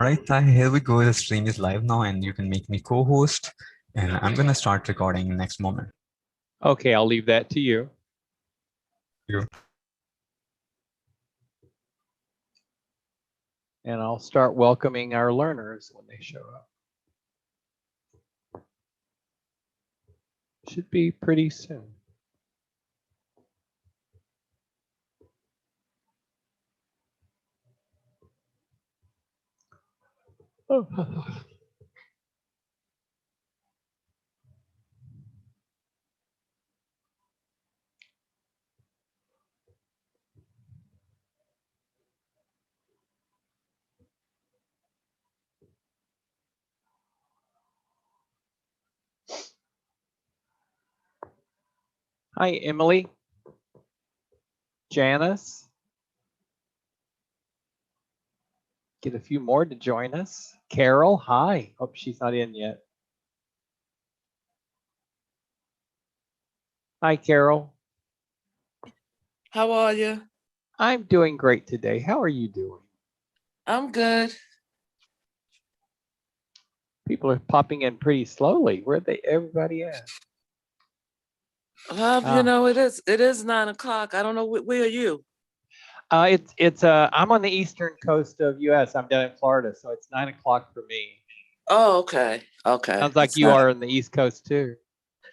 Right, Ty, here we go. The stream is live now, and you can make me co-host. And I'm gonna start recording in next moment. Okay, I'll leave that to you. You. And I'll start welcoming our learners when they show up. Should be pretty soon. Oh. Hi, Emily. Janice. Get a few more to join us. Carol, hi. Hope she's not in yet. Hi, Carol. How are you? I'm doing great today. How are you doing? I'm good. People are popping in pretty slowly. Where they everybody at? You know, it is 9 o'clock. I don't know where are you? I'm on the eastern coast of US. I'm down in Florida, so it's 9 o'clock for me. Oh, okay. Okay. Sounds like you are on the East Coast too.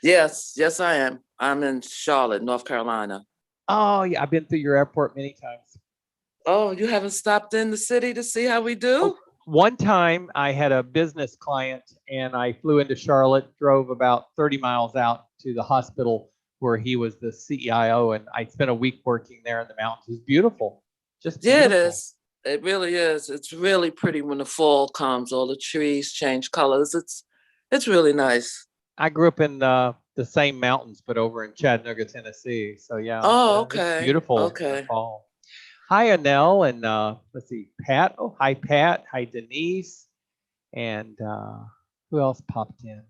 Yes, I am. I'm in Charlotte, North Carolina. Oh yeah, I've been through your airport many times. Oh, you haven't stopped in the city to see how we do? Oh, one time I had a business client and I flew into Charlotte, drove about 30 miles out to the hospital where he was the CIO, and I spent a week working there in the mountains. It was beautiful. Just beautiful. Yeah, it is. It really is. It's really pretty when the fall comes. All the trees change colors. It's really nice. I grew up in the same mountains, but over in Chattanooga, Tennessee. So yeah. Oh, okay. It's beautiful. Okay. In the fall. Hi, Anel, and let's see, Pat. Oh, hi, Pat. Hi, Denise. And who else popped in?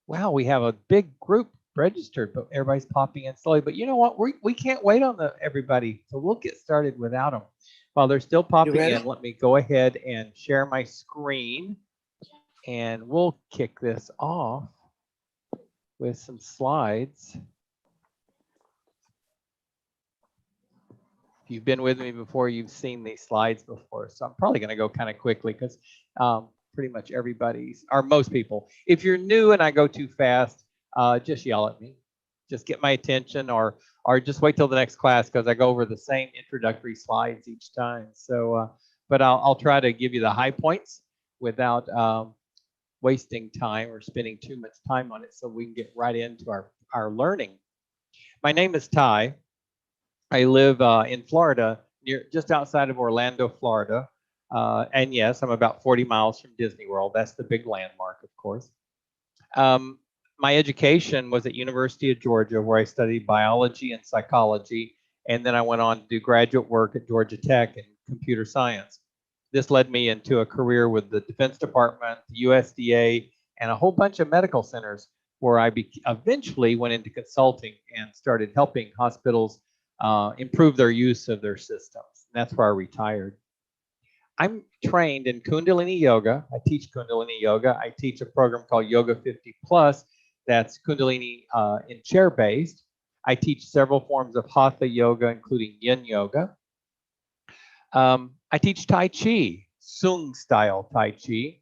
Wow, we have a big group registered, but everybody's popping in slowly. But you know what? We can't wait on everybody, so we'll get started without them. While they're still popping in, let me go ahead and share my screen, and we'll kick this off with some slides. If you've been with me before, you've seen these slides before, so I'm probably going to go kind of quickly because pretty much everybody's, or most people. If you're new and I go too fast, just yell at me. Just get my attention, or just wait till the next class because I go over the same introductory slides each time. So, but I'll try to give you the high points without wasting time or spending too much time on it, so we can get right into our learning. My name is Ty. I live in Florida, just outside of Orlando, Florida. And yes, I'm about 40 miles from Disney World. That's the big landmark, of course. My education was at University of Georgia, where I studied biology and psychology. And then I went on to do graduate work at Georgia Tech in computer science. This led me into a career with the Defense Department, the USDA, and a whole bunch of medical centers, where I eventually went into consulting and started helping hospitals improve their use of their systems. And that's where I retired. I'm trained in Kundalini Yoga. I teach Kundalini Yoga. I teach a program called Yoga 50 Plus that's Kundalini in chair-based. I teach several forms of Hatha Yoga, including Yin Yoga. I teach Tai Chi, Sung style Tai Chi.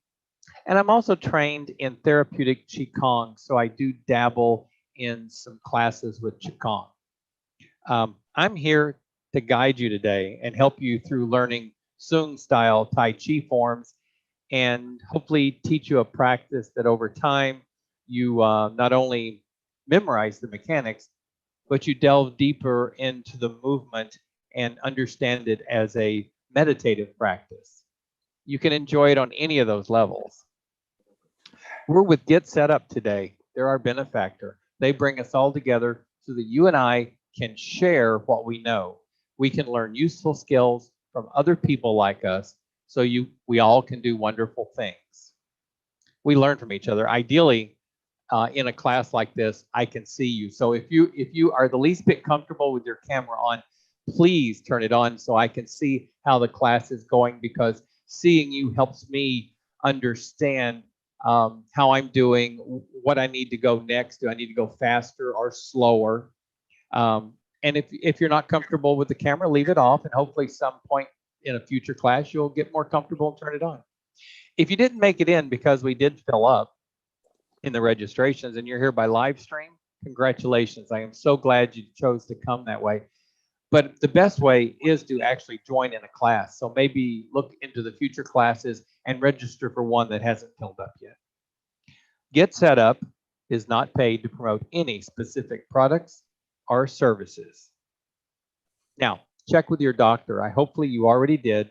And I'm also trained in therapeutic Qigong, so I do dabble in some classes with Qigong. I'm here to guide you today and help you through learning Sung style Tai Chi forms, and hopefully teach you a practice that over time you not only memorize the mechanics, but you delve deeper into the movement and understand it as a meditative practice. You can enjoy it on any of those levels. We're with Get Set Up today. They're our benefactor. They bring us all together so that you and I can share what we know. We can learn useful skills from other people like us, so we all can do wonderful things. We learn from each other. Ideally, in a class like this, I can see you. So if you are the least bit comfortable with your camera on, please turn it on so I can see how the class is going, because seeing you helps me understand how I'm doing, what I need to go next. Do I need to go faster or slower? And if you're not comfortable with the camera, leave it off, and hopefully some point in a future class, you'll get more comfortable and turn it on. If you didn't make it in because we did fill up in the registrations and you're here by live stream, congratulations. I am so glad you chose to come that way. But the best way is to actually join in a class. So maybe look into the future classes and register for one that hasn't filled up yet. Get Set Up is not paid to promote any specific products or services. Now, check with your doctor. Hopefully you already did,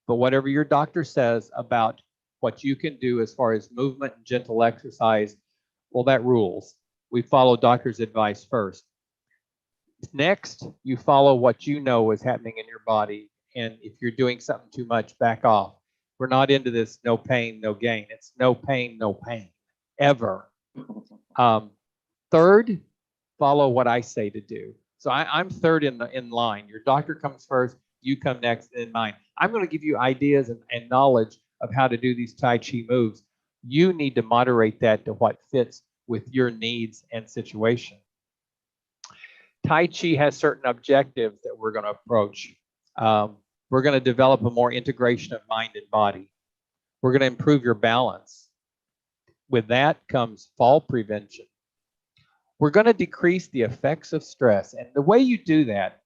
but whatever your doctor says about what you can do as far as movement and gentle exercise, well, that rules. We follow doctor's advice first. Next, you follow what you know is happening in your body. And if you're doing something too much, back off. We're not into this no pain, no gain. It's no pain, ever. Third, follow what I say to do. So I'm third in line. Your doctor comes first, you come next in mine. I'm going to give you ideas and knowledge of how to do these Tai Chi moves. You need to moderate that to what fits with your needs and situation. Tai Chi has certain objectives that we're going to approach. We're going to develop a more integration of mind and body. We're going to improve your balance. With that comes fall prevention. We're going to decrease the effects of stress. And the way you do that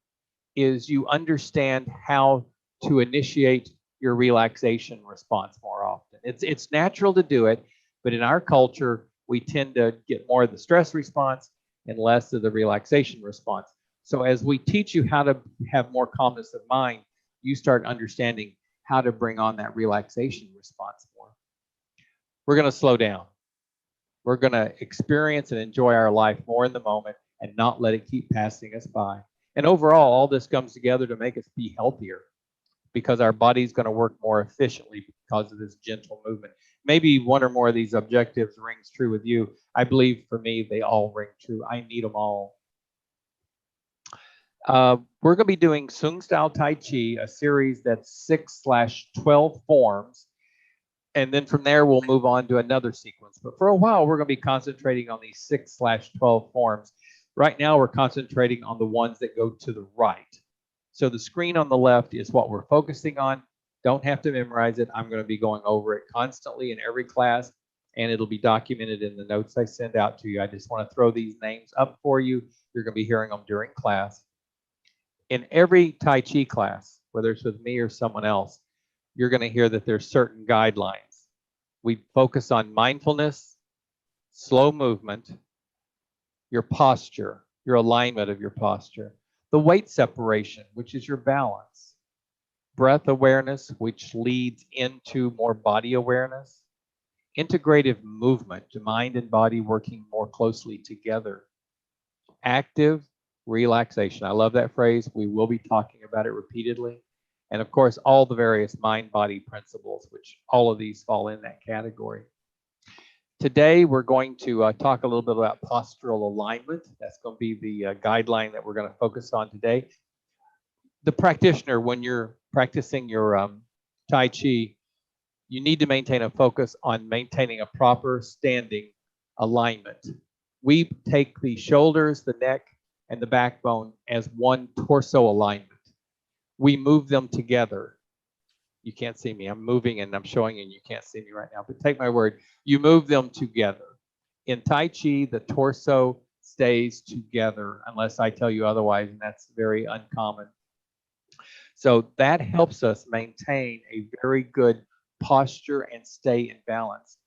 is you understand how to initiate your relaxation response more often. It's natural to do it, but in our culture, we tend to get more of the stress response and less of the relaxation response. So as we teach you how to have more calmness of mind, you start understanding how to bring on that relaxation response more. We're going to slow down. We're going to experience and enjoy our life more in the moment and not let it keep passing us by. And overall, all this comes together to make us be healthier because our body's going to work more efficiently because of this gentle movement. Maybe one or more of these objectives rings true with you. I believe for me, they all ring true. I need them all. We're going to be doing Sung Style Tai Chi, a series that's 6/12 forms. And then from there, we'll move on to another sequence. But for a while, we're going to be concentrating on these 6/12 forms. Right now, we're concentrating on the ones that go to the right. So the screen on the left is what we're focusing on. Don't have to memorize it. I'm going to be going over it constantly in every class, and it'll be documented in the notes I send out to you. I just want to throw these names up for you. You're going to be hearing them during class. In every Tai Chi class, whether it's with me or someone else, you're going to hear that there's certain guidelines. We focus on mindfulness, slow movement, your posture, your alignment of your posture, the weight separation, which is your balance, breath awareness, which leads into more body awareness, integrative movement, mind and body working more closely together, active relaxation. I love that phrase. We will be talking about it repeatedly. And of course, all the various mind-body principles, which all of these fall in that category. Today, we're going to talk a little bit about postural alignment. That's going to be the guideline that we're going to focus on today. The practitioner, when you're practicing your Tai Chi, you need to maintain a focus on maintaining a proper standing alignment. We take the shoulders, the neck, and the backbone as one torso alignment. We move them together. You can't see me. I'm moving and I'm showing you, and you can't see me right now, but take my word. You move them together. In Tai Chi, the torso stays together unless I tell you otherwise, and that's very uncommon. So that helps us maintain a very good posture and stay in balance.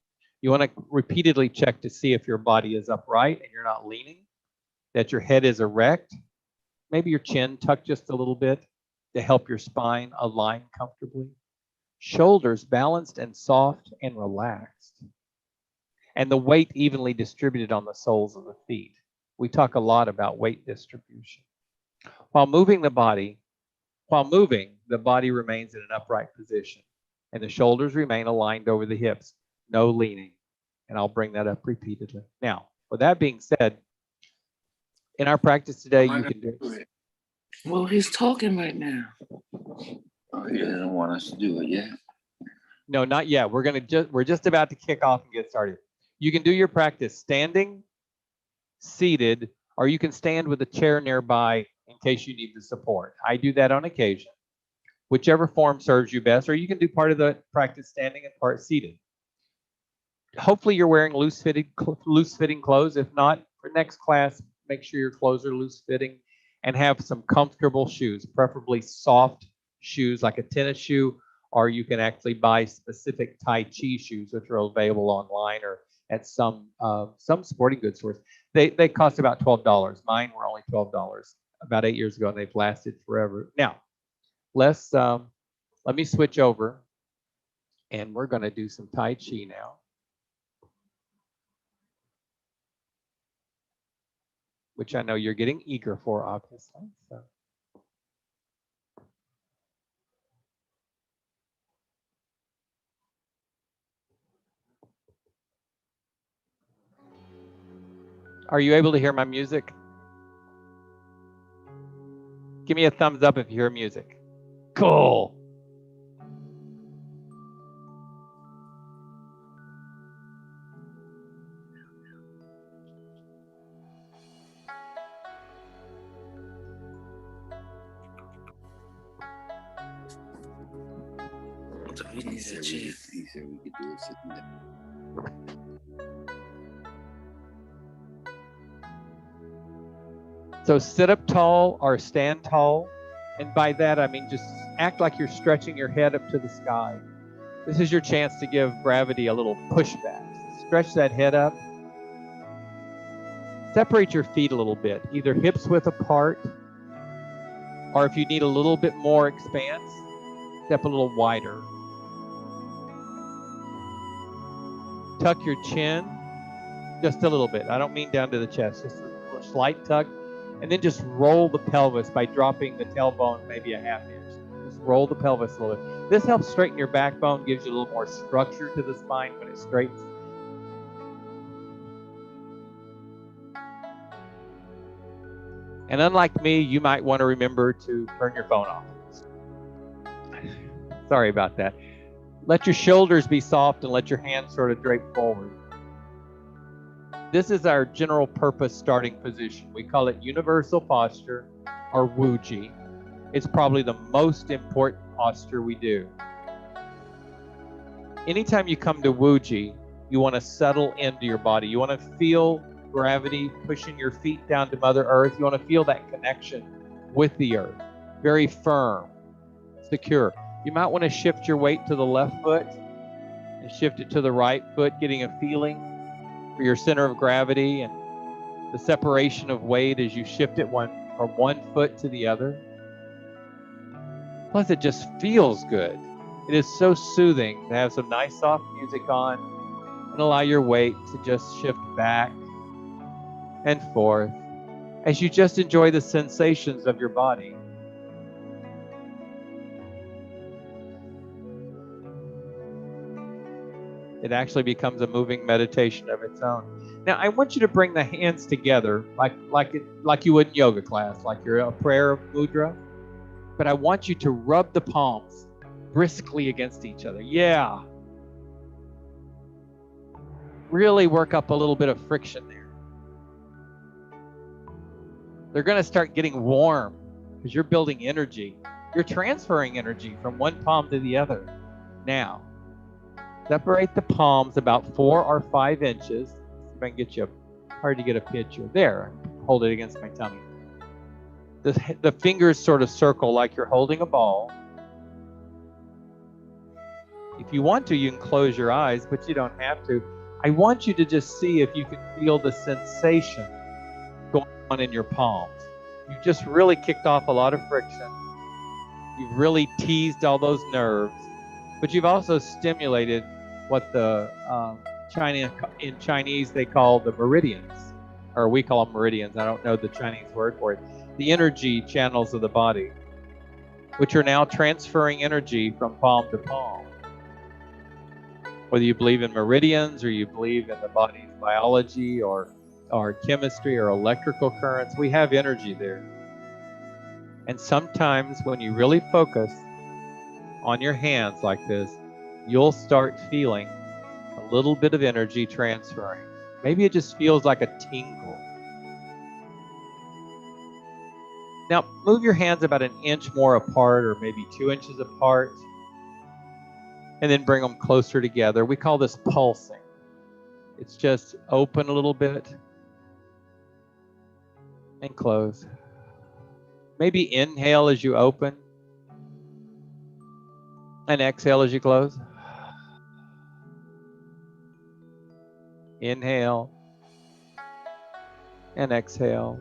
You want to repeatedly check to see if your body is upright and you're not leaning, that your head is erect, maybe your chin tucked just a little bit to help your spine align comfortably. Shoulders balanced and soft and relaxed. And the weight evenly distributed on the soles of the feet. We talk a lot about weight distribution. While moving, the body remains in an upright position, and the shoulders remain aligned over the hips, no leaning. And I'll bring that up repeatedly. Now, with that being said, in our practice today, you can do it. Well, he's talking right now. Oh, he doesn't want us to do it yet. No, not yet. We're just about to kick off and get started. You can do your practice standing, seated, or you can stand with a chair nearby in case you need the support. I do that on occasion. Whichever form serves you best, or you can do part of the practice standing and part seated. Hopefully you're wearing loose-fitting clothes. If not, for next class, make sure your clothes are loose-fitting and have some comfortable shoes, preferably soft shoes like a tennis shoe, or you can actually buy specific Tai Chi shoes, which are available online or at some sporting goods stores. They cost about $12. Mine were only $12 about 8 years ago, and they've lasted forever. Now, let me switch over, and we're going to do some Tai Chi now. Which I know you're getting eager for, obviously. So. Are you able to hear my music? Give me a thumbs up if you hear music. Cool. He said we could do it sitting there. So sit up tall or stand tall. And by that, I mean just act like you're stretching your head up to the sky. This is your chance to give gravity a little pushback. So stretch that head up. Separate your feet a little bit, either hips width apart, or if you need a little bit more expanse, step a little wider. Tuck your chin just a little bit. I don't mean down to the chest, just a slight tuck. And then just roll the pelvis by dropping the tailbone maybe a half inch. Just roll the pelvis a little bit. This helps straighten your backbone, gives you a little more structure to the spine when it straightens. And unlike me, you might want to remember to turn your phone off. Sorry about that. Let your shoulders be soft and let your hands sort of drape forward. This is our general purpose starting position. We call it universal posture or Wuji. It's probably the most important posture we do. Anytime you come to Wuji, you want to settle into your body. You want to feel gravity pushing your feet down to Mother Earth. You want to feel that connection with the earth. Very firm, secure. You might want to shift your weight to the left foot and shift it to the right foot, getting a feeling for your center of gravity and the separation of weight as you shift it from one foot to the other. Plus, it just feels good. It is so soothing to have some nice soft music on and allow your weight to just shift back and forth as you just enjoy the sensations of your body. It actually becomes a moving meditation of its own. Now, I want you to bring the hands together like you would in yoga class, like you're a prayer mudra. But I want you to rub the palms briskly against each other. Yeah. Really work up a little bit of friction there. They're going to start getting warm because you're building energy. You're transferring energy from one palm to the other. Now, separate the palms about 4 or 5 inches. If I can get you hard to get a picture. There, hold it against my tummy. The fingers sort of circle like you're holding a ball. If you want to, you can close your eyes, but you don't have to. I want you to just see if you can feel the sensation going on in your palms. You've just really kicked off a lot of friction. You've really teased all those nerves, but you've also stimulated what the in Chinese they call the meridians, or we call them meridians. I don't know the Chinese word for it. The energy channels of the body, which are now transferring energy from palm to palm. Whether you believe in meridians or you believe in the body's biology or chemistry or electrical currents, we have energy there. And sometimes when you really focus on your hands like this, you'll start feeling a little bit of energy transferring. Maybe it just feels like a tingle. Now, move your hands about an inch more apart, or maybe 2 inches apart, and then bring them closer together. We call this pulsing. It's just open a little bit and close. Maybe inhale as you open and exhale as you close. Inhale and exhale.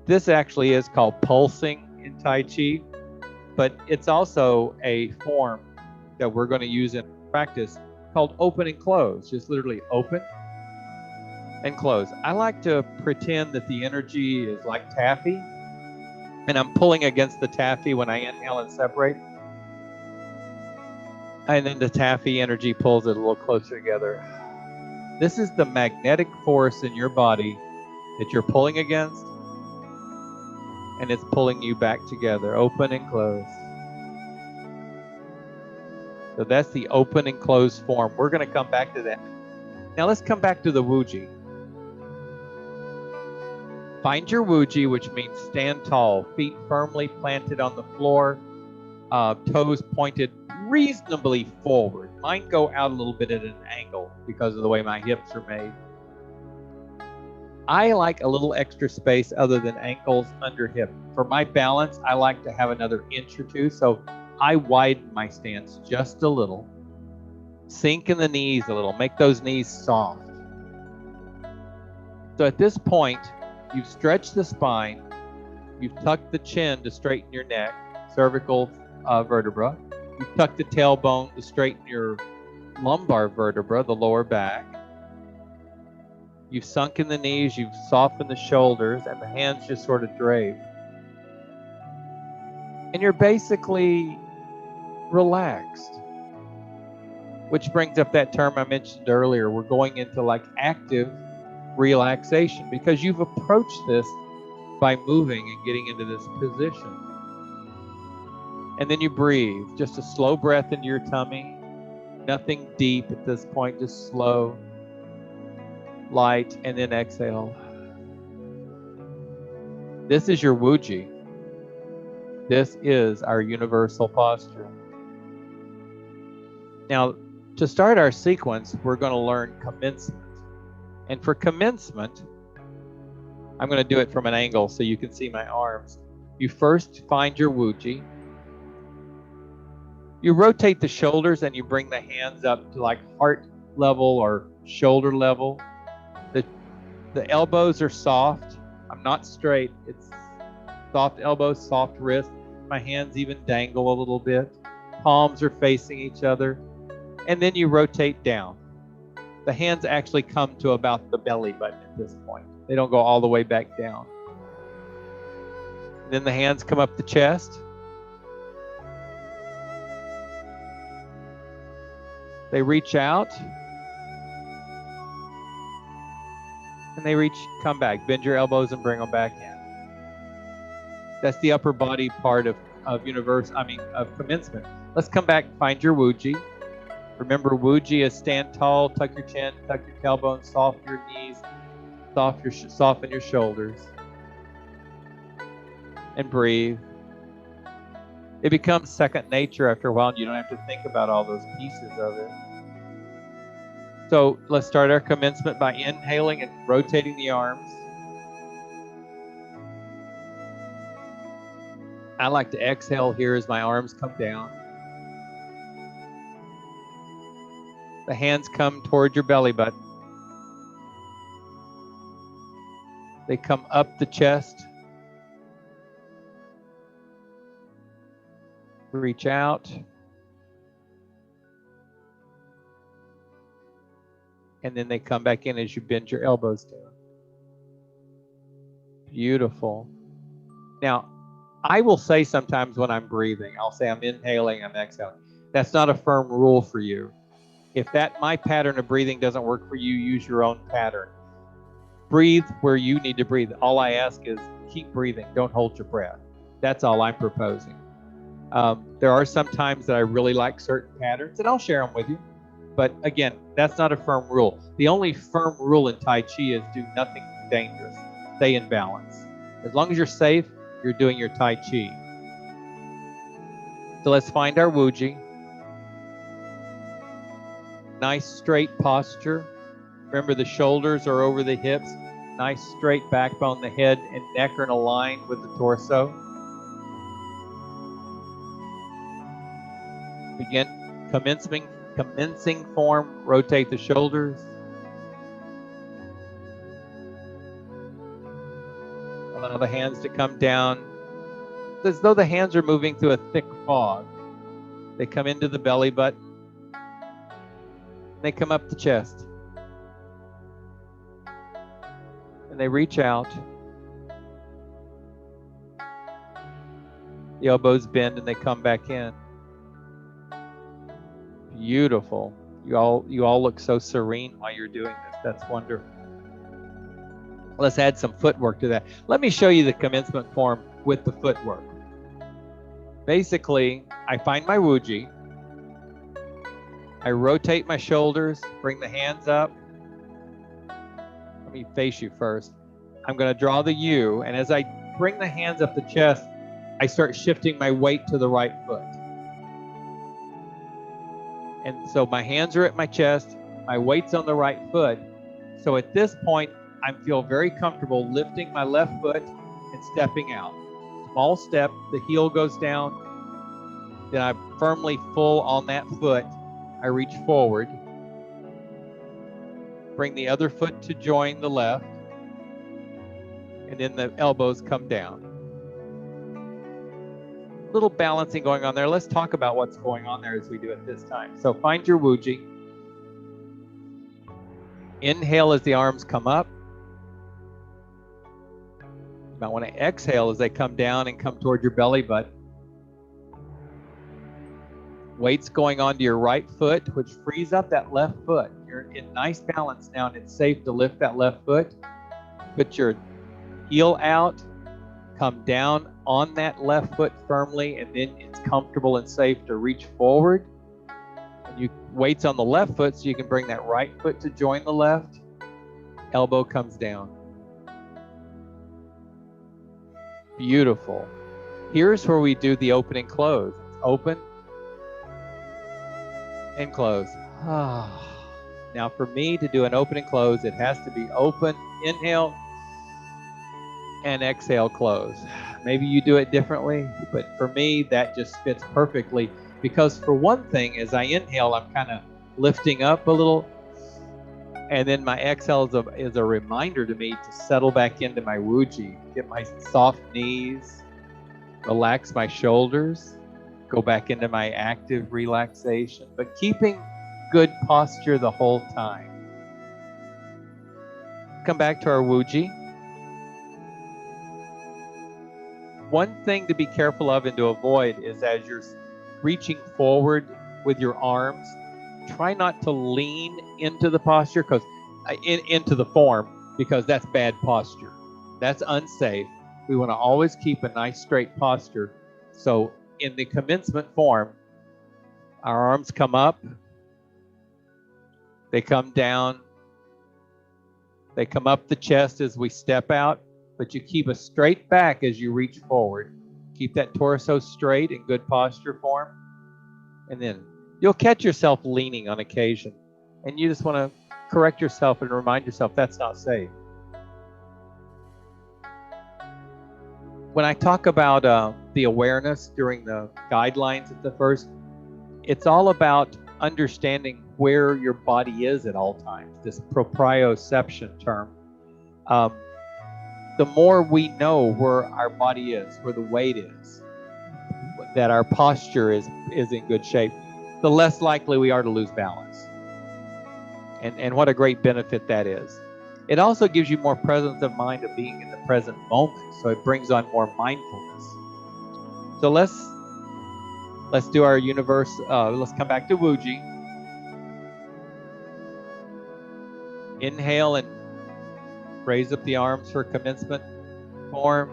This actually is called pulsing in Tai Chi, but it's also a form that we're going to use in practice called open and close. Just literally open and close. I like to pretend that the energy is like taffy, and I'm pulling against the taffy when I inhale and separate. And then the taffy energy pulls it a little closer together. This is the magnetic force in your body that you're pulling against, and it's pulling you back together, open and close. So that's the open and close form. We're going to come back to that. Now let's come back to the Wuji. Find your Wuji, which means stand tall, feet firmly planted on the floor, toes pointed reasonably forward. Mine go out a little bit at an angle because of the way my hips are made. I like a little extra space other than ankles under hip. For my balance, I like to have another inch or two, so I widen my stance just a little. Sink in the knees a little, make those knees soft. So at this point, you've stretched the spine, you've tucked the chin to straighten your neck, cervical vertebra. You've tucked the tailbone to straighten your lumbar vertebra, the lower back. You've sunk in the knees, you've softened the shoulders, and the hands just sort of drape. And you're basically relaxed. Which brings up that term I mentioned earlier. We're going into like active relaxation because you've approached this by moving and getting into this position. And then you breathe, just a slow breath into your tummy. Nothing deep at this point, just slow, light, and then exhale. This is your Wuji. This is our universal posture. Now, to start our sequence, we're going to learn commencement. And for commencement, I'm going to do it from an angle so you can see my arms. You first find your Wuji. You rotate the shoulders and you bring the hands up to like heart level or shoulder level. The elbows are soft. I'm not straight. It's soft elbows, soft wrists. My hands even dangle a little bit. Palms are facing each other. And then you rotate down. The hands actually come to about the belly button at this point. They don't go all the way back down. Then the hands come up the chest. They reach out. And they come back. Bend your elbows and bring them back in. That's the upper body part of commencement. Let's come back, find your Wuji. Remember, Wuji is stand tall, tuck your chin, tuck your tailbone, soften your knees, soften your shoulders. And breathe. It becomes second nature after a while, and you don't have to think about all those pieces of it. So let's start our commencement by inhaling and rotating the arms. I like to exhale here as my arms come down. The hands come toward your belly button. They come up the chest. Reach out. And then they come back in as you bend your elbows down. Beautiful. Now, I will say sometimes when I'm breathing, I'll say I'm inhaling, I'm exhaling. That's not a firm rule for you. If my pattern of breathing doesn't work for you, use your own pattern. Breathe where you need to breathe. All I ask is keep breathing. Don't hold your breath. That's all I'm proposing. There are some times that I really like certain patterns, and I'll share them with you. But again, that's not a firm rule. The only firm rule in Tai Chi is do nothing dangerous. Stay in balance. As long as you're safe, you're doing your Tai Chi. So let's find our Wuji. Nice straight posture. Remember, the shoulders are over the hips. Nice straight backbone. The head and neck are in a line with the torso. Begin commencing form. Rotate the shoulders. Allow the hands to come down. It's as though the hands are moving through a thick fog. They come into the belly button. They come up the chest. And they reach out. The elbows bend and they come back in. Beautiful. You all look so serene while you're doing this. That's wonderful. Let's add some footwork to that. Let me show you the commencement form with the footwork. Basically, I find my Wuji. I rotate my shoulders, bring the hands up. Let me face you first. I'm going to draw the U, and as I bring the hands up the chest, I start shifting my weight to the right foot. And so my hands are at my chest, my weight's on the right foot. So at this point, I feel very comfortable lifting my left foot and stepping out. Small step, the heel goes down, then I firmly full on that foot. I reach forward, bring the other foot to join the left, and then the elbows come down. Little balancing going on there. Let's talk about what's going on there as we do it this time. So find your Wuji. Inhale as the arms come up. You might want to exhale as they come down and come toward your belly button. Weight's going onto your right foot, which frees up that left foot. You're in nice balance now, and it's safe to lift that left foot. Put your heel out, come down on that left foot firmly, and then it's comfortable and safe to reach forward. And weight's on the left foot, so you can bring that right foot to join the left. Elbow comes down. Beautiful. Here's where we do the open and close. Open and close. Now for me to do an open and close, it has to be open, inhale, and exhale, close. Maybe you do it differently, but for me, that just fits perfectly, because for one thing, as I inhale, I'm kind of lifting up a little, and then my exhale is a reminder to me to settle back into my Wuji, get my soft knees, relax my shoulders, go back into my active relaxation, but keeping good posture the whole time. Come back to our Wuji. One thing to be careful of and to avoid is as you're reaching forward with your arms, try not to lean into the posture, into the form, because that's bad posture. That's unsafe. We want to always keep a nice straight posture. So in the commencement form, our arms come up, they come down, they come up the chest as we step out, but you keep a straight back as you reach forward. Keep that torso straight in good posture form. And then you'll catch yourself leaning on occasion, and you just want to correct yourself and remind yourself that's not safe. When I talk about the awareness during the guidelines at the first, it's all about understanding where your body is at all times, this proprioception term. The more we know where our body is, where the weight is, that our posture is in good shape, the less likely we are to lose balance. And what a great benefit that is. It also gives you more presence of mind of being in the present moment, so it brings on more mindfulness. So let's do our universe. Let's come back to Wuji. Inhale and raise up the arms for commencement form.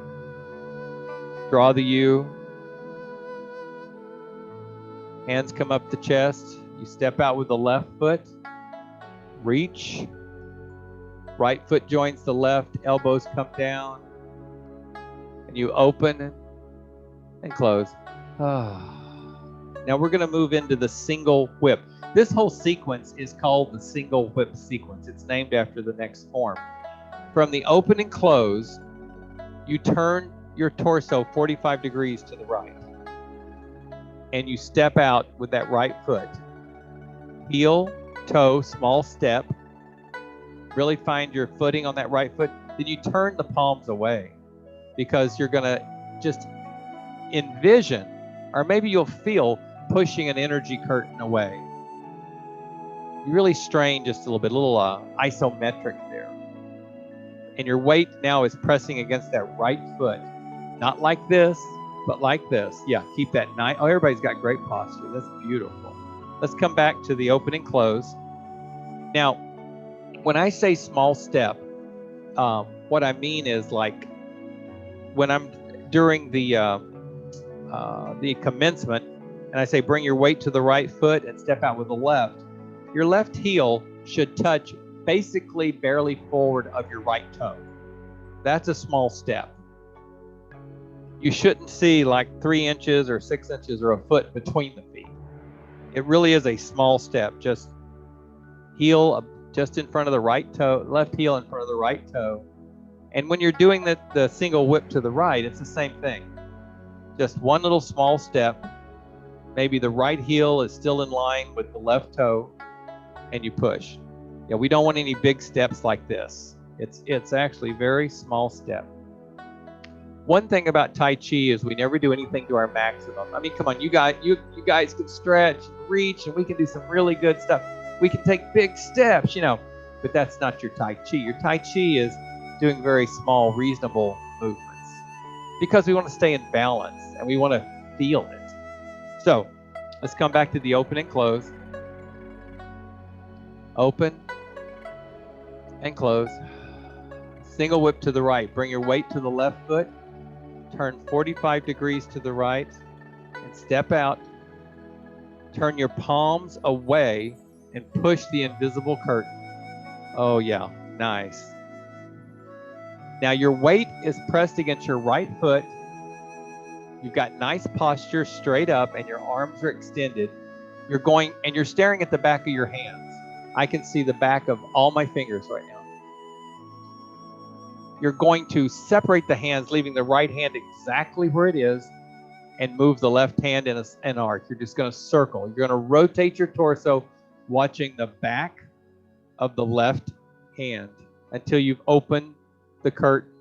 Draw the U. Hands come up the chest. You step out with the left foot. Reach. Right foot joins the left. Elbows come down. And you open and close. Now we're going to move into the single whip. This whole sequence is called the single whip sequence. It's named after the next form. From the open and close, you turn your torso 45 degrees to the right. And you step out with that right foot. Heel, toe, small step. Really find your footing on that right foot. Then you turn the palms away because you're going to just envision, or maybe you'll feel pushing an energy curtain away. You really strain just a little bit, a little isometric there. And your weight now is pressing against that right foot. Not like this, but like this. Yeah, keep that nice. Oh, everybody's got great posture. That's beautiful. Let's come back to the open and close. Now, when I say small step, what I mean is like when I'm during the commencement, and I say bring your weight to the right foot and step out with the left, your left heel should touch basically barely forward of your right toe. That's a small step. You shouldn't see like 3 inches or 6 inches or a foot between the feet. It really is a small step. Just heel just in front of the right toe, left heel in front of the right toe. And when you're doing the single whip to the right, it's the same thing. Just one little small step. Maybe the right heel is still in line with the left toe, and you push. Yeah, we don't want any big steps like this. It's actually very small step. One thing about Tai Chi is we never do anything to our maximum. I mean, come on, you guys can stretch, reach, and we can do some really good stuff. We can take big steps, but that's not your Tai Chi. Your Tai Chi is doing very small, reasonable movements because we want to stay in balance and we want to feel it. So let's come back to the open and close. Open and close. Single whip to the right. Bring your weight to the left foot. Turn 45 degrees to the right and step out. Turn your palms away and push the invisible curtain. Oh yeah, nice. Now your weight is pressed against your right foot. You've got nice posture straight up and your arms are extended. You're staring at the back of your hands. I can see the back of all my fingers right now. You're going to separate the hands, leaving the right hand exactly where it is, and move the left hand in an arc. You're just going to circle. You're going to rotate your torso, watching the back of the left hand until you've opened the curtain.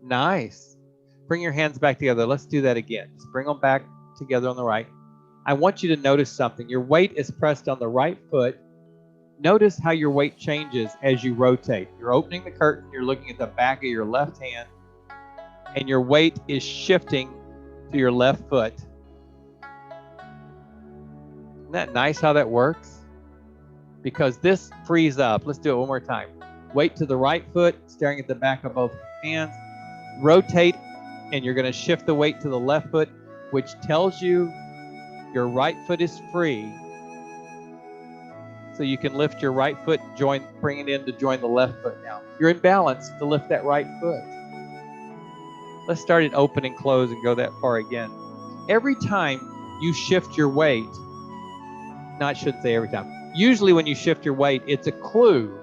Nice. Bring your hands back together. Let's do that again. Just bring them back together on the right. I want you to notice something. Your weight is pressed on the right foot. Notice how your weight changes as you rotate. You're opening the curtain. You're looking at the back of your left hand, and your weight is shifting to your left foot. Isn't that nice how that works? Because this frees up. Let's do it one more time. Weight to the right foot, staring at the back of both hands. Rotate, and you're going to shift the weight to the left foot, which tells you your right foot is free. So you can lift your right foot, bring it in to join the left foot now. You're in balance to lift that right foot. Let's start it open and close and go that far again. Every time you shift your weight, I shouldn't say every time. Usually when you shift your weight, it's a clue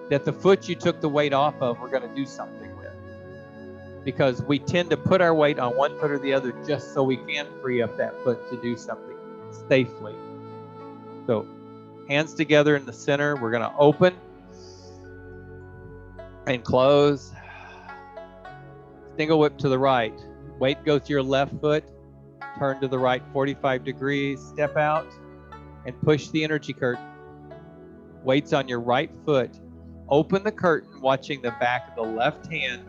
that the foot you took the weight off of, we're going to do something with. Because we tend to put our weight on one foot or the other just so we can free up that foot to do something safely. So hands together in the center. We're going to open and close. Single whip to the right. Weight goes to your left foot. Turn to the right 45 degrees. Step out and push the energy curtain. Weight's on your right foot. Open the curtain, watching the back of the left hand.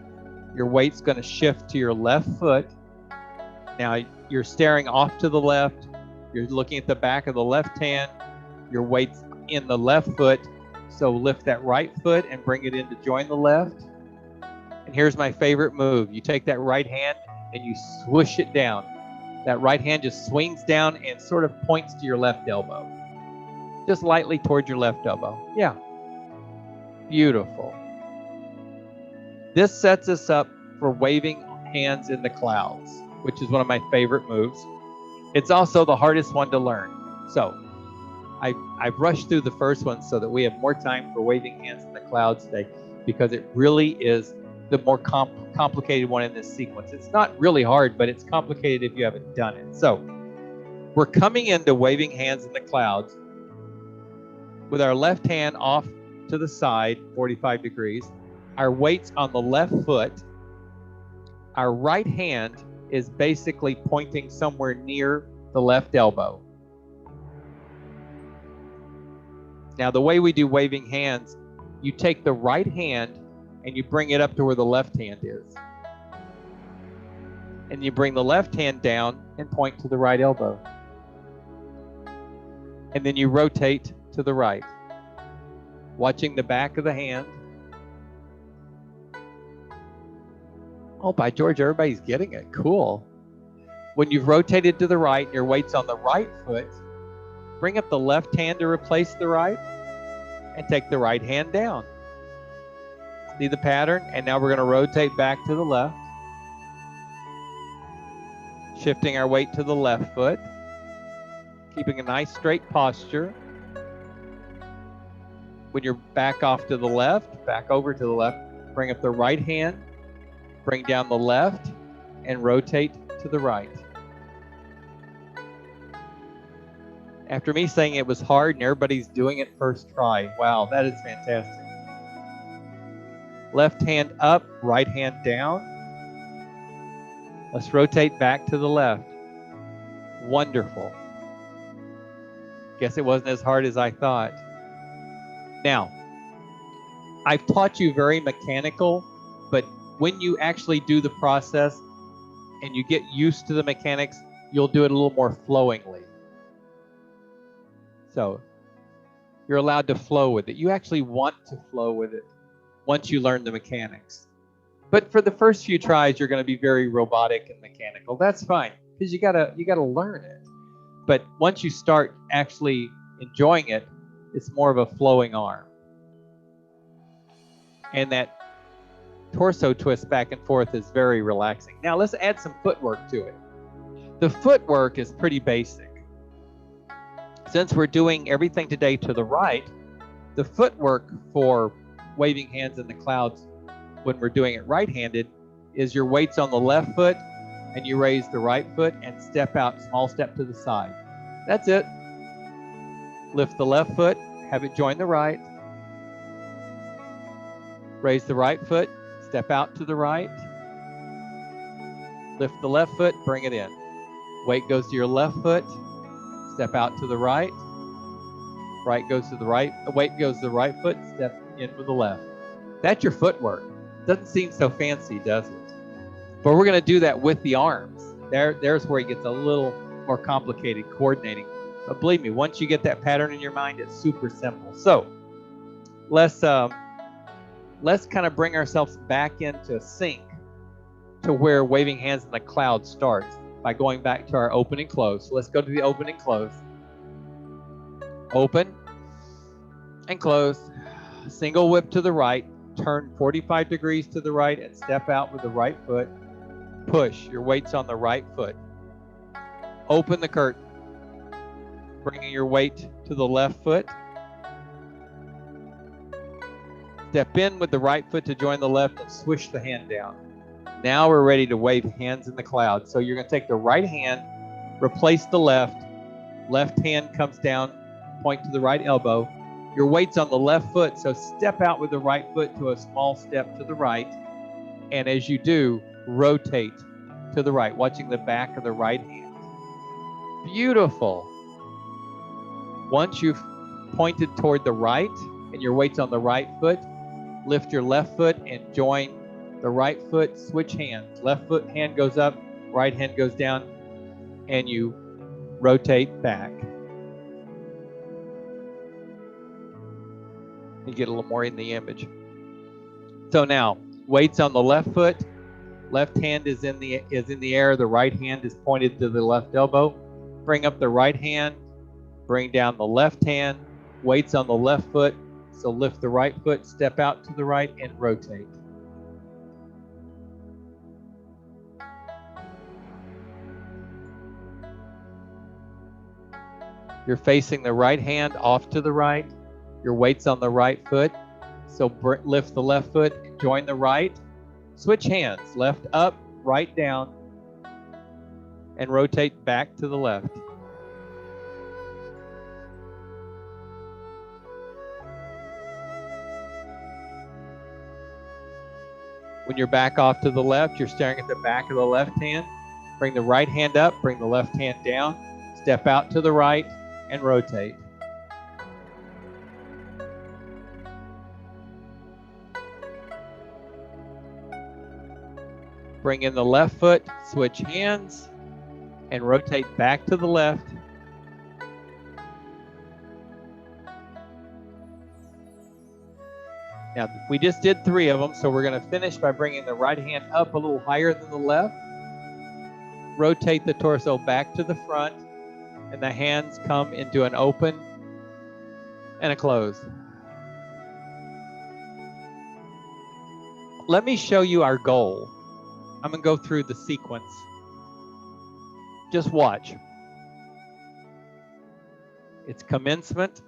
Your weight's going to shift to your left foot. Now you're staring off to the left. You're looking at the back of the left hand. Your weight's in the left foot. So lift that right foot and bring it in to join the left. And here's my favorite move. You take that right hand and you swoosh it down. That right hand just swings down and sort of points to your left elbow. Just lightly toward your left elbow. Yeah. Beautiful. This sets us up for waving hands in the clouds, which is one of my favorite moves. It's also the hardest one to learn. So I've rushed through the first one so that we have more time for waving hands in the clouds today, because it really is the more complicated one in this sequence. It's not really hard, but it's complicated if you haven't done it. So we're coming into waving hands in the clouds with our left hand off to the side, 45 degrees. Our weight's on the left foot. Our right hand is basically pointing somewhere near the left elbow. Now, the way we do waving hands, you take the right hand and you bring it up to where the left hand is. And you bring the left hand down and point to the right elbow. And then you rotate to the right, watching the back of the hand. Oh, by George, everybody's getting it. Cool. When you've rotated to the right and your weight's on the right foot, bring up the left hand to replace the right and take the right hand down. See the pattern? And now we're going to rotate back to the left, shifting our weight to the left foot, keeping a nice straight posture. When you're back off to the left, back over to the left, bring up the right hand, bring down the left, and rotate to the right. After me saying it was hard and everybody's doing it first try. Wow, that is fantastic. Left hand up, right hand down. Let's rotate back to the left. Wonderful. Guess it wasn't as hard as I thought. Now, I've taught you very mechanical, but when you actually do the process and you get used to the mechanics, you'll do it a little more flowingly. So you're allowed to flow with it. You actually want to flow with it once you learn the mechanics. But for the first few tries, you're going to be very robotic and mechanical. That's fine, because you gotta learn it. But once you start actually enjoying it, it's more of a flowing arm. And that torso twist back and forth is very relaxing. Now let's add some footwork to it. The footwork is pretty basic. Since we're doing everything today to the right, the footwork for waving hands in the clouds when we're doing it right-handed is your weight's on the left foot and you raise the right foot and step out, small step to the side. That's it. Lift the left foot, have it join the right. Raise the right foot, step out to the right. Lift the left foot, bring it in. Weight goes to your left foot, step out to the right. Right goes to the right, the weight goes to the right foot, step in with the left. That's your footwork. Doesn't seem so fancy, does it? But we're going to do that with the arms. There's where it gets a little more complicated coordinating. But believe me, once you get that pattern in your mind, it's super simple. So let's kind of bring ourselves back into sync to where waving hands in the cloud starts by going back to our open and close. So let's go to the open and close. Open and close. Single whip to the right. Turn 45 degrees to the right and step out with the right foot. Push. Your weight's on the right foot. Open the curtain. Bringing your weight to the left foot. Step in with the right foot to join the left and swish the hand down. Now we're ready to wave hands in the cloud. So you're going to take the right hand, replace the left. Left hand comes down, point to the right elbow. Your weight's on the left foot, so step out with the right foot to a small step to the right. And as you do, rotate to the right, watching the back of the right hand. Beautiful. Once you've pointed toward the right and your weight's on the right foot, lift your left foot and join the right foot, switch hands. Left foot hand goes up, right hand goes down, and you rotate back. You get a little more in the image. So now, Weight's on the left foot. Left hand is in the air. The right hand is pointed to the left elbow. Bring up the right hand. Bring down the left hand. Weight's on the left foot. So lift the right foot, step out to the right, and rotate. You're facing the right hand off to the right. Your weight's on the right foot. So lift the left foot, join the right. Switch hands, left up, right down, and rotate back to the left. When you're back off to the left, you're staring at the back of the left hand. Bring the right hand up, bring the left hand down, step out to the right, and rotate. Bring in the left foot, switch hands, and rotate back to the left. Now, we just did 3 of them, so we're going to finish by bringing the right hand up a little higher than the left. Rotate the torso back to the front, and the hands come into an open and a close. Let me show you our goal. I'm going to go through the sequence. Just watch. It's commencement.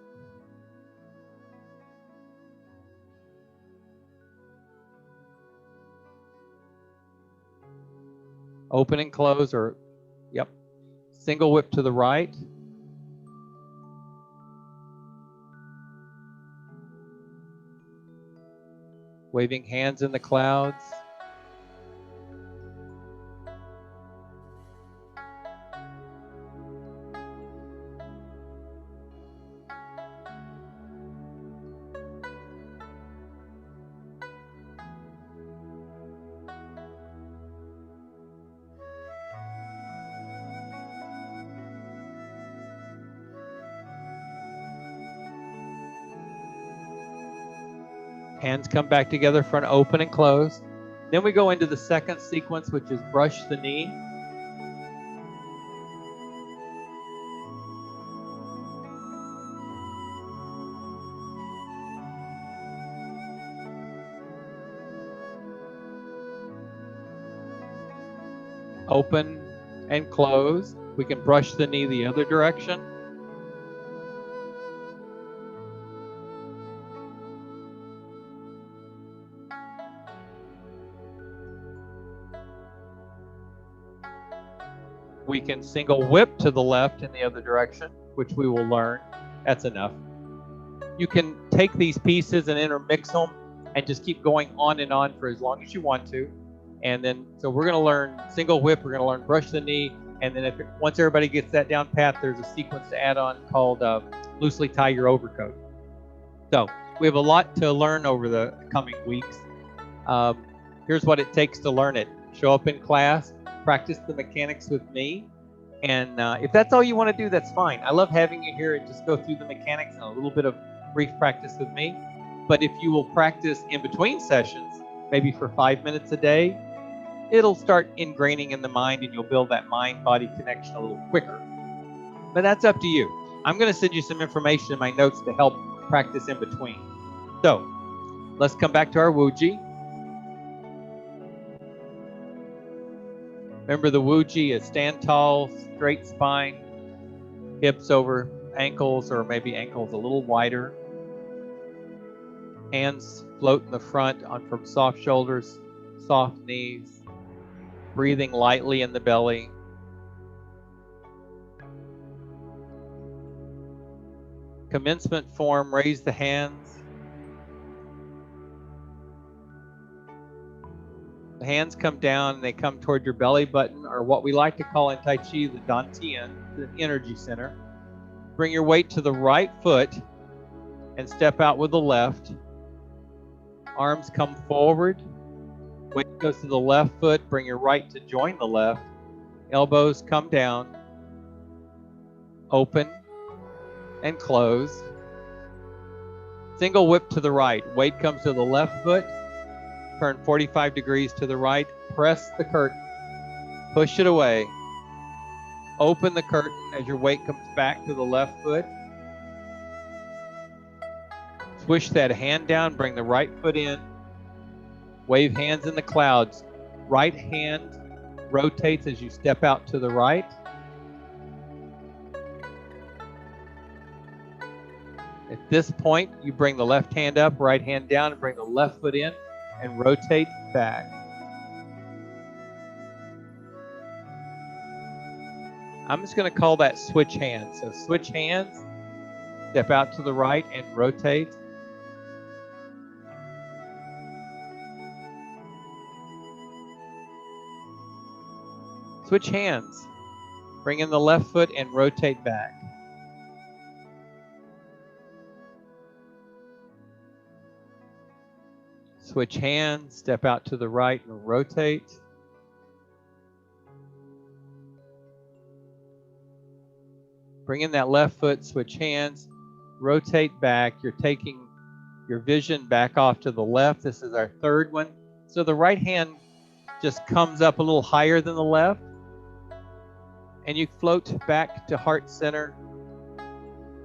Open and close, or, yep. Single whip to the right. Waving hands in the clouds. Hands come back together for an open and close. Then we go into the second sequence, which is brush the knee. Open and close. We can brush the knee the other direction. We can single whip to the left in the other direction, which we will learn. That's enough. You can take these pieces and intermix them and just keep going on and on for as long as you want to. And then, so we're going to learn single whip, we're going to learn brush the knee, and then once everybody gets that down pat, there's a sequence to add on called loosely tie your overcoat. So we have a lot to learn over the coming weeks. Here's what it takes to learn it. Show up in class, practice the mechanics with me. And if that's all you want to do, that's fine. I love having you here and just go through the mechanics and a little bit of brief practice with me. But if you will practice in between sessions, maybe for 5 minutes a day, it'll start ingraining in the mind and you'll build that mind-body connection a little quicker. But that's up to you. I'm going to send you some information in my notes to help practice in between. So let's come back to our Wuji. Remember, the Wuji is stand tall, straight spine, hips over ankles, or maybe ankles a little wider. Hands float in the front from soft shoulders, soft knees. Breathing lightly in the belly. Commencement form, raise the hands. The hands come down and they come toward your belly button, or what we like to call in Tai Chi the Dantian, the energy center. Bring your weight to the right foot and step out with the left. Arms come forward. Weight goes to the left foot. Bring your right to join the left. Elbows come down. Open and close. Single whip to the right. Weight comes to the left foot. Turn 45 degrees to the right. Press the curtain. Push it away. Open the curtain as your weight comes back to the left foot. Swish that hand down. Bring the right foot in. Wave hands in the clouds. Right hand rotates as you step out to the right. At this point, you bring the left hand up, right hand down, and bring the left foot in and rotate back. I'm just going to call that switch hands. So switch hands, step out to the right and rotate. Switch hands. Bring in the left foot and rotate back. Switch hands, step out to the right and rotate. Bring in that left foot, switch hands, rotate back. You're taking your vision back off to the left. This is our third one. So the right hand just comes up a little higher than the left. And you float back to heart center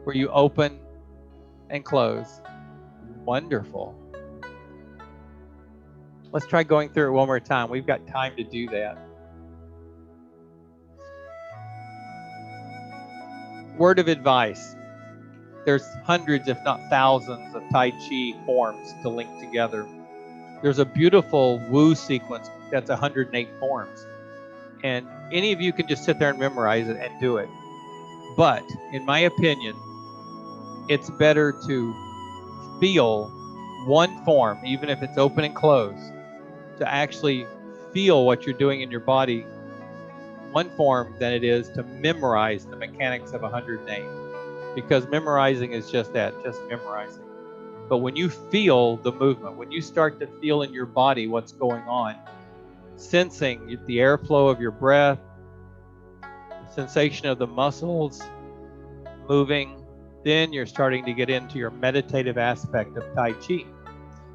where you open and close. Wonderful. Let's try going through it one more time. We've got time to do that. Word of advice. There's hundreds, if not thousands, of Tai Chi forms to link together. There's a beautiful Wu sequence that's 108 forms. And any of you can just sit there and memorize it and do it. But in my opinion, it's better to feel one form, even if it's open and closed, to actually feel what you're doing in your body, one form, than it is to memorize the mechanics of 108. Because memorizing is just that, just memorizing. But when you feel the movement, when you start to feel in your body what's going on, sensing the airflow of your breath, the sensation of the muscles moving, then you're starting to get into your meditative aspect of Tai Chi.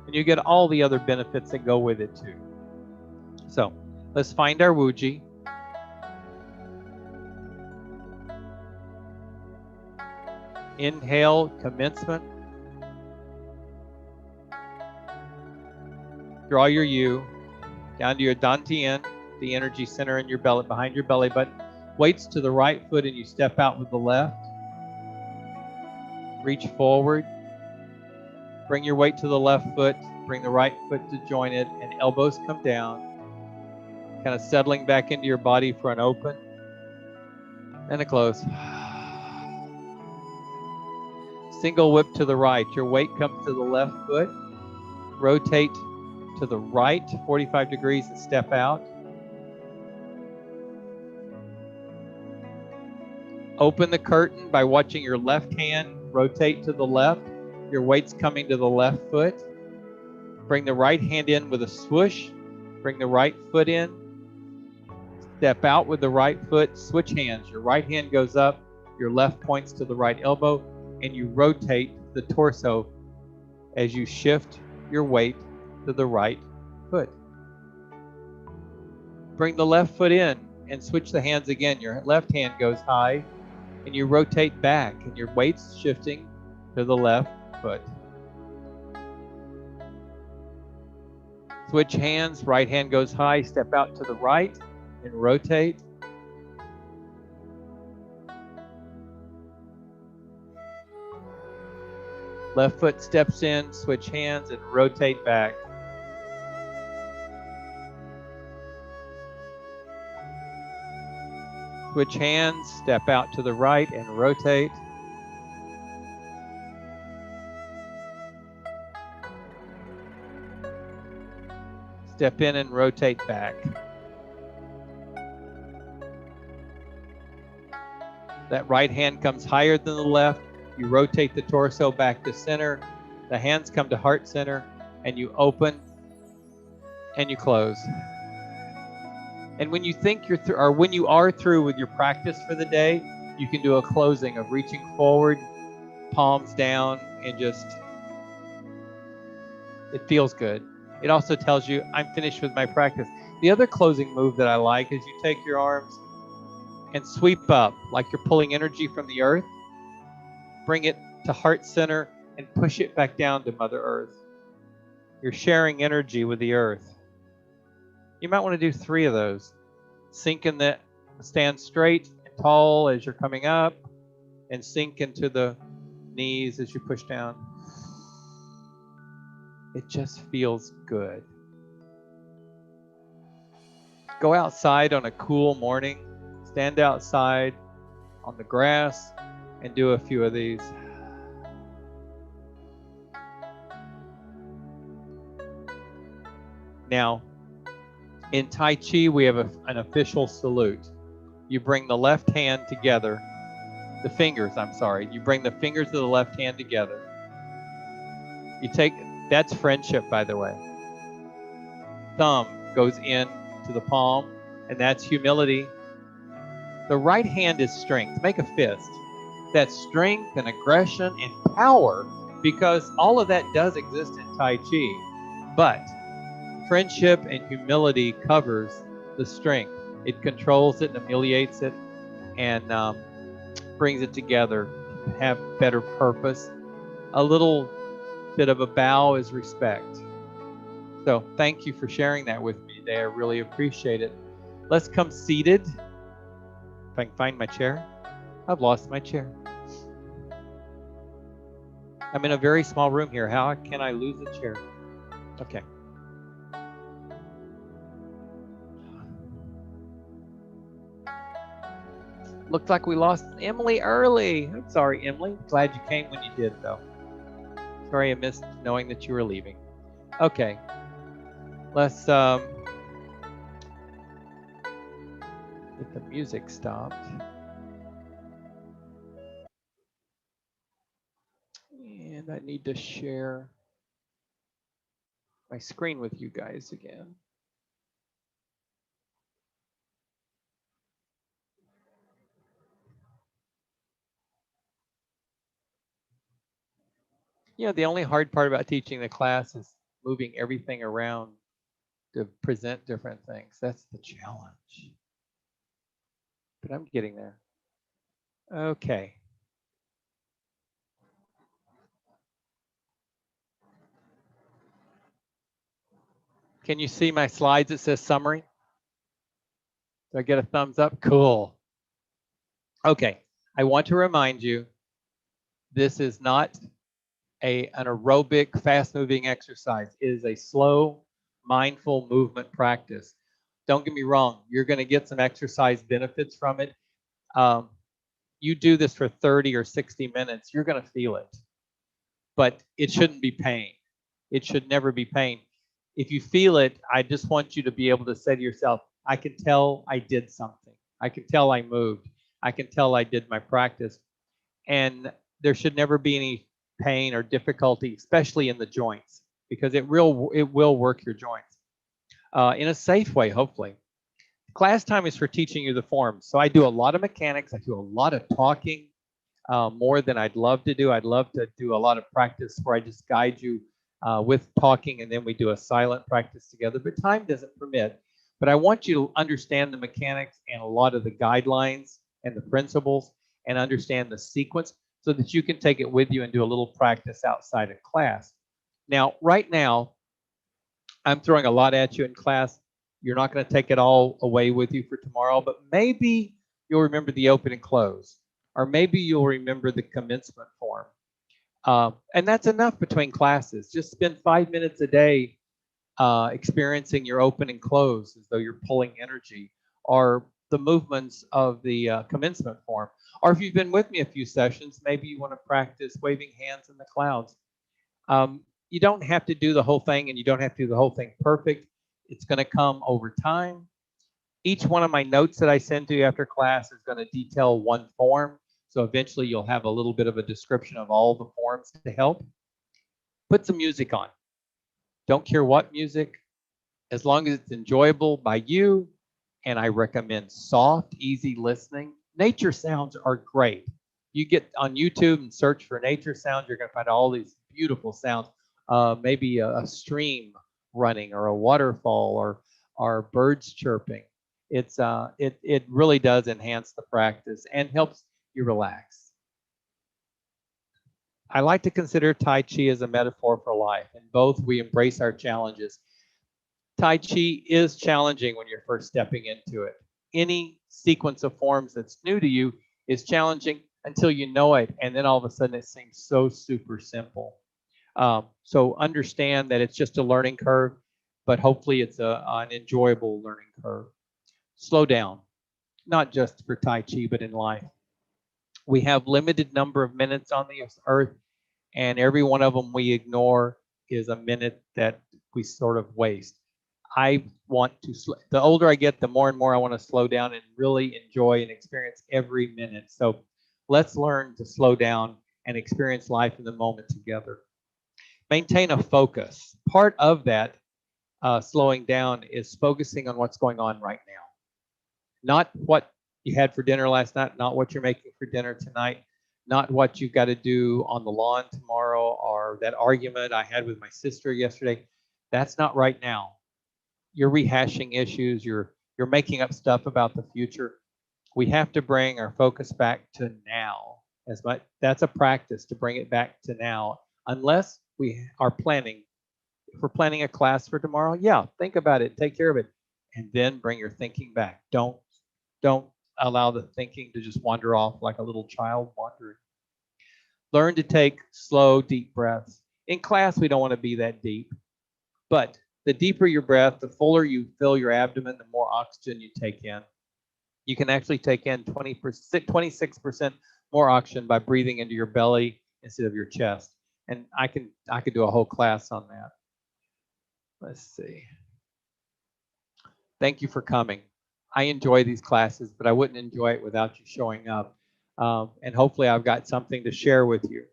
And you get all the other benefits that go with it too. So let's find our Wuji. Inhale, commencement. Draw your U down to your Dantian, the energy center in your belly, behind your belly button. Weights to the right foot and you step out with the left. Reach forward. Bring your weight to the left foot. Bring the right foot to join it and elbows come down. Kind of settling back into your body for an open and a close. Single whip to the right. Your weight comes to the left foot. Rotate to the right 45 degrees and step out. Open the curtain by watching your left hand rotate to the left. Your weight's coming to the left foot. Bring the right hand in with a swoosh. Bring the right foot in. Step out with the right foot. Switch hands. Your right hand goes up. Your left points to the right elbow. And you rotate the torso as you shift your weight to the right foot. Bring the left foot in and switch the hands again. Your left hand goes high and you rotate back and your weight's shifting to the left foot. Switch hands, right hand goes high, step out to the right and rotate. Left foot steps in, switch hands and rotate back. Switch hands, step out to the right and rotate. Step in and rotate back. That right hand comes higher than the left. You rotate the torso back to center. The hands come to heart center and you open and you close. And when you think you're through, or when you are through with your practice for the day, you can do a closing of reaching forward, palms down, and just, it feels good. It also tells you, I'm finished with my practice. The other closing move that I like is you take your arms and sweep up like you're pulling energy from the earth, bring it to heart center, and push it back down to Mother Earth. You're sharing energy with the earth. You might want to do 3 of those. Sink in the, stand straight and tall as you're coming up, and sink into the knees as you push down. It just feels good. Go outside on a cool morning, stand outside on the grass, and do a few of these. Now, in Tai Chi, we have an official salute. You bring the left hand together, the fingers, I'm sorry. You bring the fingers of the left hand together. You take, that's friendship, by the way. Thumb goes in to the palm, and that's humility. The right hand is strength. Make a fist. That's strength and aggression and power, because all of that does exist in Tai Chi. But friendship and humility covers the strength. It controls it and ameliorates it, and brings it together to have better purpose. A little bit of a bow is respect. So thank you for sharing that with me today. I really appreciate it. Let's come seated. If I can find my chair. I've lost my chair. I'm in a very small room here. How can I lose a chair? Okay. Looked like we lost Emily early. I'm sorry, Emily. Glad you came when you did, though. Sorry I missed knowing that you were leaving. Okay. Let's get the music stopped. And I need to share my screen with you guys again. You know, the only hard part about teaching the class is moving everything around to present different things. That's the challenge. But I'm getting there. Okay. Can you see my slides that says summary? Do I get a thumbs up? Cool. Okay. I want to remind you, this is not an aerobic, fast-moving exercise. It is a slow, mindful movement practice. Don't get me wrong. You're going to get some exercise benefits from it. You do this for 30 or 60 minutes, you're going to feel it. But it shouldn't be pain. It should never be pain. If you feel it, I just want you to be able to say to yourself, I can tell I did something. I can tell I moved. I can tell I did my practice. And there should never be any pain or difficulty, especially in the joints, because it will work your joints in a safe way, hopefully. Class time is for teaching you the forms. So I do a lot of mechanics. I do a lot of talking, more than I'd love to do. I'd love to do a lot of practice where I just guide you with talking, and then we do a silent practice together, but time doesn't permit. But I want you to understand the mechanics and a lot of the guidelines and the principles, and understand the sequence so that you can take it with you and do a little practice outside of class. Now, right now, I'm throwing a lot at you in class. You're not going to take it all away with you for tomorrow, but maybe you'll remember the open and close, or maybe you'll remember the commencement form. And that's enough between classes. Just spend 5 minutes a day experiencing your open and close as though you're pulling energy, or the movements of the commencement form. Or if you've been with me a few sessions, maybe you want to practice waving hands in the clouds. You don't have to do the whole thing, and you don't have to do the whole thing perfect. It's going to come over time. Each one of my notes that I send to you after class is going to detail one form. So eventually you'll have a little bit of a description of all the forms to help. Put some music on. Don't care what music, as long as it's enjoyable by you. And I recommend soft, easy listening. Nature sounds are great. You get on YouTube and search for nature sounds, you're going to find all these beautiful sounds. Maybe a stream running or a waterfall or birds chirping. It really does enhance the practice and helps you relax. I like to consider Tai Chi as a metaphor for life. In both, we embrace our challenges. Tai Chi is challenging when you're first stepping into it. Any sequence of forms that's new to you is challenging until you know it, and then all of a sudden it seems so super simple. So understand that it's just a learning curve, but hopefully it's an enjoyable learning curve. Slow down, not just for Tai Chi, but in life. We have limited number of minutes on the earth, and every one of them we ignore is a minute that we sort of waste. I want to, the older I get, the more and more I want to slow down and really enjoy and experience every minute. So let's learn to slow down and experience life in the moment together. Maintain a focus. Part of that slowing down is focusing on what's going on right now. Not what you had for dinner last night, not what you're making for dinner tonight, not what you've got to do on the lawn tomorrow, or that argument I had with my sister yesterday. That's not right now. You're rehashing issues, you're making up stuff about the future. We have to bring our focus back to now. As much, that's a practice to bring it back to now, unless we are planning. If we're planning a class for tomorrow, yeah, think about it, take care of it, and then bring your thinking back. Don't allow the thinking to just wander off like a little child wandering. Learn to take slow, deep breaths. In class, we don't want to be that deep, but the deeper your breath, the fuller you fill your abdomen, the more oxygen you take in. You can actually take in 26% more oxygen by breathing into your belly instead of your chest. And I could do a whole class on that. Let's see. Thank you for coming. I enjoy these classes, but I wouldn't enjoy it without you showing up. And hopefully I've got something to share with you.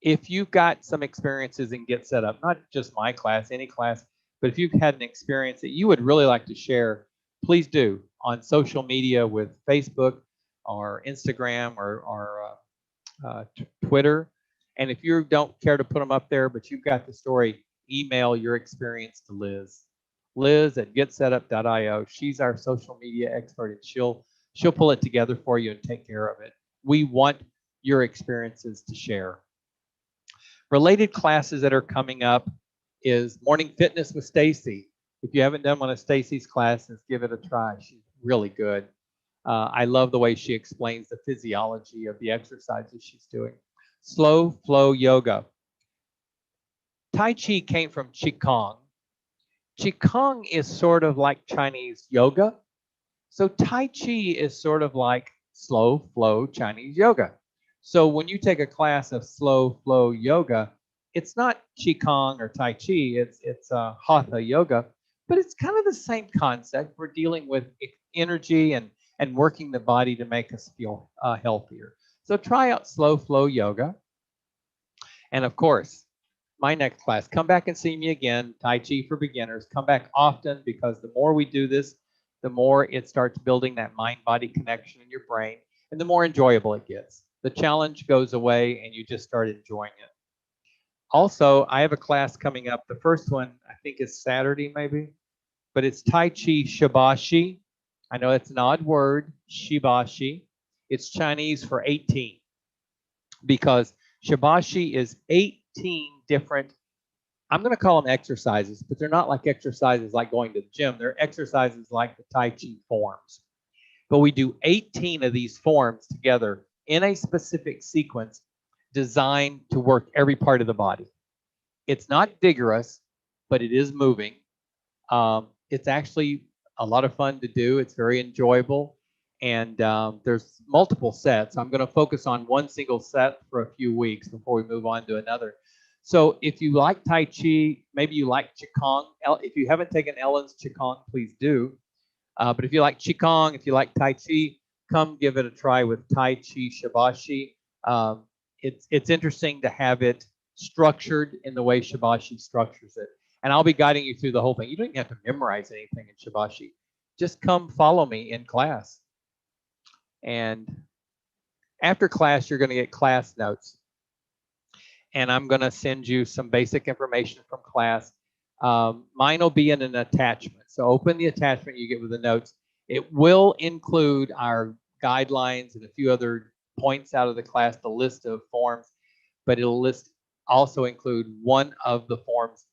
If you've got some experiences in Get Set Up, not just my class, any class, but if you've had an experience that you would really like to share, please do on social media with Facebook or Instagram or Twitter. And if you don't care to put them up there, but you've got the story, email your experience to Liz. Liz at getsetup.io. She's our social media expert, and she'll pull it together for you and take care of it. We want your experiences to share. Related classes that are coming up is Morning Fitness with Stacy. If you haven't done one of Stacy's classes, give it a try. She's really good. I love the way she explains the physiology of the exercises she's doing. Slow flow yoga. Tai Chi came from Qigong. Qigong is sort of like Chinese yoga. So Tai Chi is sort of like slow flow Chinese yoga. So when you take a class of slow flow yoga, it's not Qigong or Tai Chi, it's Hatha yoga, but it's kind of the same concept. We're dealing with energy and working the body to make us feel healthier. So try out slow flow yoga. And of course, my next class, come back and see me again, Tai Chi for Beginners. Come back often, because the more we do this, the more it starts building that mind-body connection in your brain, and the more enjoyable it gets. The challenge goes away and you just start enjoying it. Also, I have a class coming up. The first one, I think, is Saturday maybe, but it's Tai Chi Shibashi. I know it's an odd word, Shibashi. It's Chinese for 18, because Shibashi is 18 different, I'm going to call them exercises, but they're not like exercises like going to the gym. They're exercises like the Tai Chi forms. But we do 18 of these forms together in a specific sequence designed to work every part of the body. It's not vigorous, but it is moving. It's actually a lot of fun to do. It's very enjoyable. And there's multiple sets. I'm going to focus on one single set for a few weeks before we move on to another. So if you like Tai Chi, maybe you like Qigong. If you haven't taken Ellen's Qigong, please do. But if you like Qigong, if you like Tai Chi, come give it a try with Tai Chi Shibashi. It's interesting to have it structured in the way Shibashi structures it. And I'll be guiding you through the whole thing. You don't even have to memorize anything in Shibashi. Just come follow me in class. And after class, you're going to get class notes. And I'm going to send you some basic information from class. Mine will be in an attachment. So open the attachment you get with the notes. It will include our guidelines and a few other points out of the class, the list of forms, but it'll also include one of the forms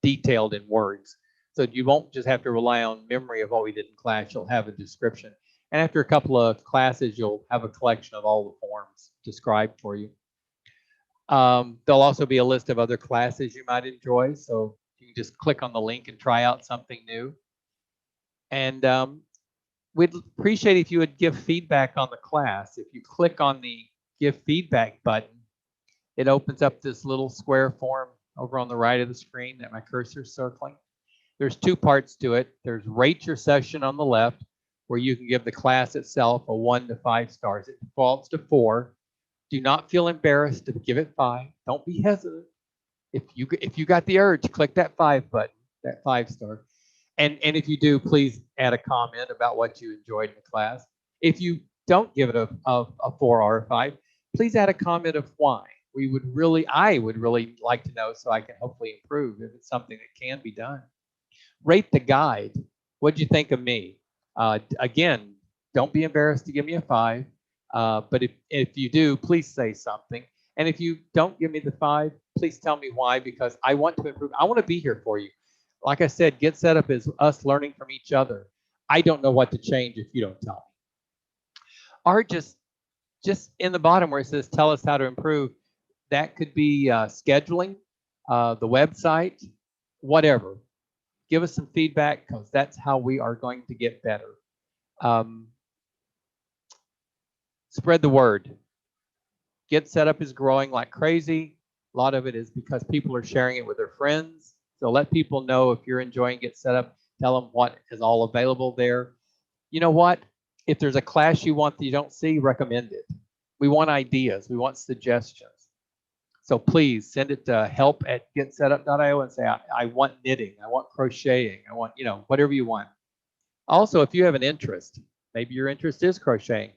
detailed in words. So you won't just have to rely on memory of what we did in class. You'll have a description. And after a couple of classes, you'll have a collection of all the forms described for you. There'll also be a list of other classes you might enjoy. So you can just click on the link and try out something new. And we'd appreciate if you would give feedback on the class. If you click on the give feedback button, it opens up this little square form over on the right of the screen that my cursor is circling. There's two parts to it. There's rate your session on the left, where you can give the class itself a 1 to 5 stars. It defaults to 4. Do not feel embarrassed to give it 5. Don't be hesitant. If you got the urge, click that 5 button, that 5 star. And if you do, please add a comment about what you enjoyed in the class. If you don't give it a 4 or a 5, please add a comment of why. I would really like to know, so I can hopefully improve if it's something that can be done. Rate the guide. What'd you think of me? Again, don't be embarrassed to give me a 5. But if you do, please say something. And if you don't give me the 5, please tell me why, because I want to improve. I want to be here for you. Like I said, Get Set Up is us learning from each other. I don't know what to change if you don't tell me. Or just in the bottom where it says tell us how to improve, that could be scheduling, the website, whatever. Give us some feedback, because that's how we are going to get better. Spread the word. Get Set Up is growing like crazy. A lot of it is because people are sharing it with their friends. So let people know if you're enjoying Get Set Up. Tell them what is all available there. You know what? If there's a class you want that you don't see, recommend it. We want ideas. We want suggestions. So please send it to help@getsetup.io and say, I want knitting, I want crocheting, I want, whatever you want. Also, if you have an interest, maybe your interest is crocheting,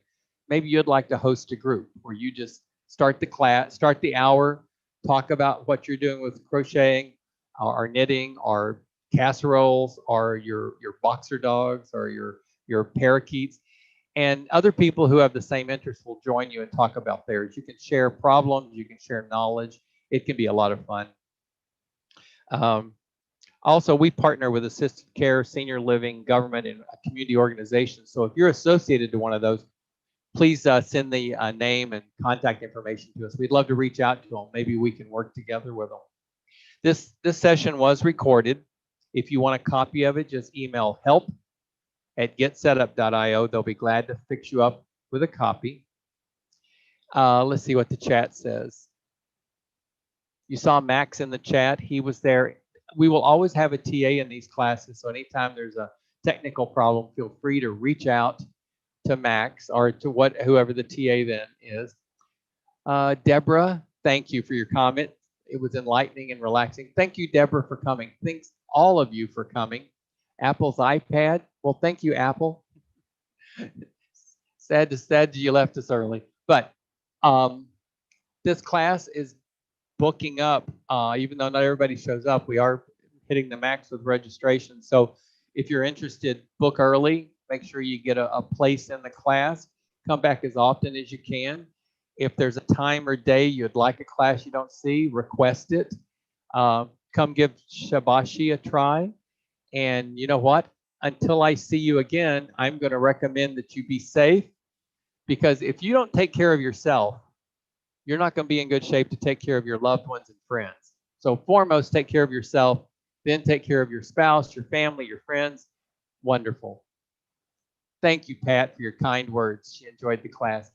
maybe you'd like to host a group where you just start the hour, talk about what you're doing with crocheting or knitting or casseroles or your boxer dogs or your parakeets. And other people who have the same interest will join you and talk about theirs. You can share problems, you can share knowledge. It can be a lot of fun. Also, we partner with assisted care, senior living, government, and community organizations. So if you're associated to one of those, please send the name and contact information to us. We'd love to reach out to them. Maybe we can work together with them. This session was recorded. If you want a copy of it, just email help@getsetup.io. They'll be glad to fix you up with a copy. Let's see what the chat says. You saw Max in the chat. He was there. We will always have a TA in these classes, so anytime there's a technical problem, feel free to reach out to Max or to whoever the TA then is. Deborah, thank you for your comment. It was enlightening and relaxing. Thank you, Deborah, for coming. Thanks all of you for coming. Apple's iPad. Well, thank you, Apple. Sad you left us early. But this class is booking up. Even though not everybody shows up, we are hitting the max with registration. So if you're interested, book early. Make sure you get a place in the class. Come back as often as you can. If there's a time or day you'd like a class you don't see, request it. Come give Shabashi a try. And you know what? Until I see you again, I'm going to recommend that you be safe, because if you don't take care of yourself, you're not going to be in good shape to take care of your loved ones and friends. So foremost, take care of yourself, then take care of your spouse, your family, your friends. Wonderful. Thank you, Pat, for your kind words. She enjoyed the class.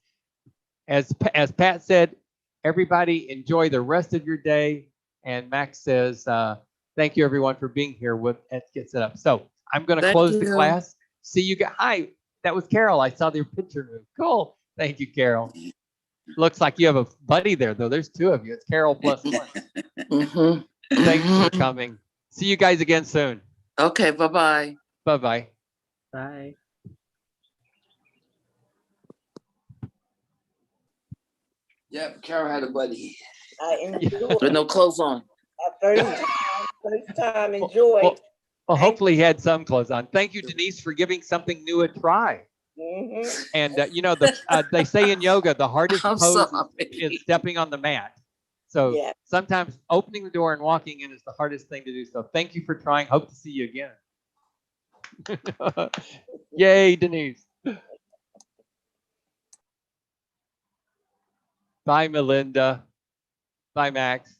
As Pat said, everybody enjoy the rest of your day. And Max says, thank you, everyone, for being here at Get Set Up. So I'm going to close the class. See you guys. Hi, that was Carol. I saw their picture move. Cool. Thank you, Carol. Looks like you have a buddy there, though. There's 2 of you. It's Carol plus 1. Mm-hmm. Thanks for coming. See you guys again soon. Okay, bye-bye. Bye-bye. Bye. Yep, Carol had a buddy. I enjoyed With no clothes on. that 30 times. lunchtime. Enjoy. Well, Thank hopefully he had some clothes on. Thank you, Denise, for giving something new a try. Mhm. And you know, they say in yoga, the hardest I'm pose sorry. is stepping on the mat. So Yeah. sometimes opening the door and walking in is the hardest thing to do. So thank you for trying. Hope to see you again. Yay, Denise. Bye, Melinda. Bye, Max.